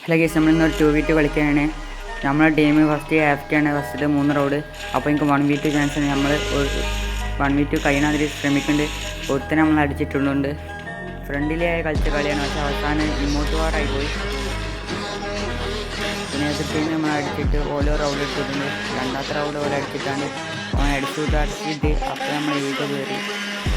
Hello guys, നമ്മളിന്നൊരു 2v2 കളിക്കുകയാണ്. നമ്മളെ team first AFK ആണ്. ഫസ്റ്റിൽ 3 റൗണ്ട്. അപ്പോൾ എനിക്ക് 1v2 ചാൻസ് ആണ്. നമ്മൾ 1v2 കഴിയണതിൽ ശ്രമിക്കുന്നുണ്ട്. ഒരുത്തനെ നമ്മൾ അടിച്ചിട്ടുണ്ട്. ഫ്രണ്ടിലായി കളിച്ച കളിയാണ്, പക്ഷേ അവസാനം ഇമോട്ട് വാറായി പോയി. പിന്നെ ടീം നമ്മൾ അടിച്ചിട്ട് ഓരോ റൗണ്ട് എടുത്തിട്ടുണ്ട്. രണ്ടാമത്തെ റൗണ്ട് ഓരോ അടിച്ചിട്ടാണ് അവൻ അടിച്ചിട്ട് അപ്പോൾ നമ്മൾ ഈഗോ കയറി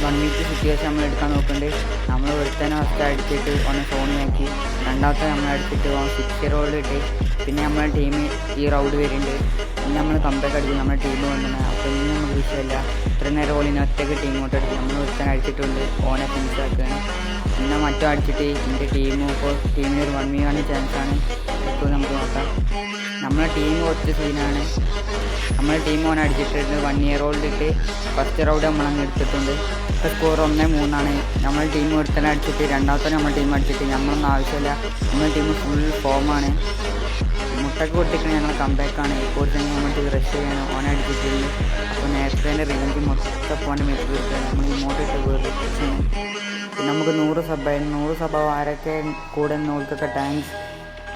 1v2 സിറ്റുവേഷൻ നമ്മൾ എടുക്കാൻ നോക്കുന്നുണ്ട്. നമ്മൾ ഒരുത്തന്നെ ഫസ്റ്റ് അടിച്ചിട്ട് ഓനെ സോണിയാക്കി. രണ്ടാമത്തെ നമ്മൾ അടിച്ചിട്ട് 60 റോഡ് ഇട്ട്. പിന്നെ നമ്മളെ ടീം ഈ റൗണ്ട് വരുന്നുണ്ട്. പിന്നെ നമ്മൾ കമ്പേക്ക് അടിക്കും. നമ്മുടെ ടീം വന്നത്. അപ്പോൾ ഇനി നമുക്ക് വിഷയമില്ല. ഇത്രയും നേരം ഓളിനെ ഒറ്റയ്ക്ക് ടീമോട്ട് അടിക്കും. നമ്മൾ ഒരുത്തന്നെ അടിച്ചിട്ടുണ്ട്. ഓനെ ഫിനിഷാക്കുകയാണ്. പിന്നെ മറ്റും അടിച്ചിട്ട് എൻ്റെ ടീമും ഇപ്പോൾ ടീമിന് ഒരു 1v1 ചാൻസാണ്. ഇപ്പോൾ നമുക്ക് നോക്കാം. നമ്മളെ ടീം കുറച്ച് സീനാണ്. നമ്മളെ ടീം ഓനെ അടിച്ചിട്ടുണ്ട്. 1 year old ഇട്ട് ഫസ്റ്റ് റൗണ്ട് നമ്മളങ്ങ് എടുത്തിട്ടുണ്ട്. ഇപ്പോൾ സ്കോർ 1-3 നമ്മളെ ടീം ഒരുത്തനെ അടിച്ചിട്ട് രണ്ടാമത്തെ നമ്മളെ ടീം അടിച്ചിട്ട് നമ്മളൊന്നും ആവശ്യമില്ല. നമ്മളെ ടീം ഫുൾ ഫോമാണ്. മുട്ടക്ക് പൊട്ടിക്കണ ഞങ്ങൾ കമ്പാക്കാണ്. ഇപ്പോൾ തന്നെ നമ്മൾ റഷ് ചെയ്യണം. ഓനെ അടിച്ചിട്ടുണ്ട്. അപ്പോൾ നേരത്തെ തന്നെ റിവഞ്ച് മൊത്തം പോകാൻ വേണ്ടി തീർക്കുകയാണ്. നമ്മൾ ഇങ്ങോട്ടിട്ട് വേറെ പിന്നെ നമുക്ക് 100 സബ് ആരൊക്കെ കൂടെ നോക്കൊക്കെ താങ്ക്സ്.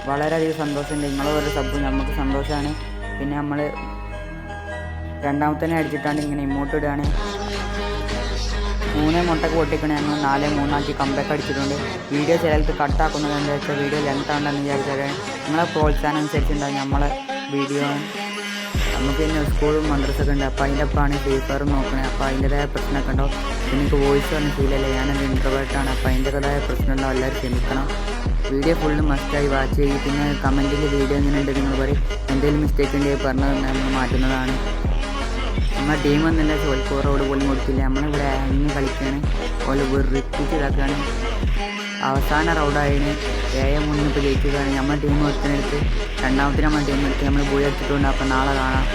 വളരെയധികം സന്തോഷമുണ്ട്. നിങ്ങളൊരു സബ് നമുക്ക് സന്തോഷമാണ്. പിന്നെ നമ്മൾ രണ്ടാമത്തെ അടിച്ചിട്ടാണ് ഇങ്ങനെ ഇമോട്ട് ഇടുകയാണ്. 3 മുട്ടക്ക് പൊട്ടിക്കണേ. ഞങ്ങൾ 4-3 കമ്പാക്ക് അടിച്ചിട്ടുണ്ട്. വീഡിയോ ചിലർക്ക് കട്ടാക്കുന്നത് എന്താ വെച്ചാൽ വീഡിയോ ലെങ്ത് ആണെന്ന് വിചാരിച്ചാൽ നിങ്ങളെ പ്രോത്സാഹനം അനുസരിച്ചുണ്ടാകും നമ്മളെ വീഡിയോ. നമുക്ക് പിന്നെ സ്കൂളും മദ്രസൊക്കെ ഉണ്ട്. അപ്പോൾ അതിൻ്റെ ഒപ്പമാണ് ഫ്രീ ഫയറും നോക്കണേ. അപ്പോൾ അതിൻ്റെതായ പ്രശ്നമൊക്കെ ഉണ്ടാവും. പിന്നെ എനിക്ക് വോയിസ് ഒന്നും ഫീലല്ലേ, ഞാനൊരു ഇൻട്രോവേർട്ടാണ്. അപ്പോൾ അതിൻ്റെതായ പ്രശ്നം ഉണ്ടാവും. എല്ലാവരും ക്ഷമിക്കണം. വീഡിയോ ഫുള്ള് മസ്റ്റായി വാച്ച് ചെയ്യും. പിന്നെ കമൻറ്റിൽ വീഡിയോ എങ്ങനെ ഉണ്ട് നിങ്ങൾ പറയും. എന്തെങ്കിലും മിസ്റ്റേക്ക് ഉണ്ടെങ്കിൽ പറഞ്ഞത് നമ്മൾ മാറ്റുന്നതാണ്. നമ്മളെ ടീം ഒന്നുമില്ല. ചോൽക്കോറോട് പോലും കൊടുക്കില്ല. നമ്മളിവിടെ അഞ്ഞ് കളിക്കുകയാണ്. ഓല് വെറുപ്പിച്ച് ഇതാക്കുകയാണ്. അവസാന റൗണ്ടായതിന് 7-3 ഇപ്പോൾ ജയിക്കുകയാണ്. നമ്മളെ ടീം ഒരുത്തനെടുത്ത് രണ്ടാമത്തെ നമ്മളെ ടീം എടുത്ത് നമ്മൾ പോയി അടിച്ചിട്ടുണ്ട്. അപ്പോൾ നാളെ കാണാം.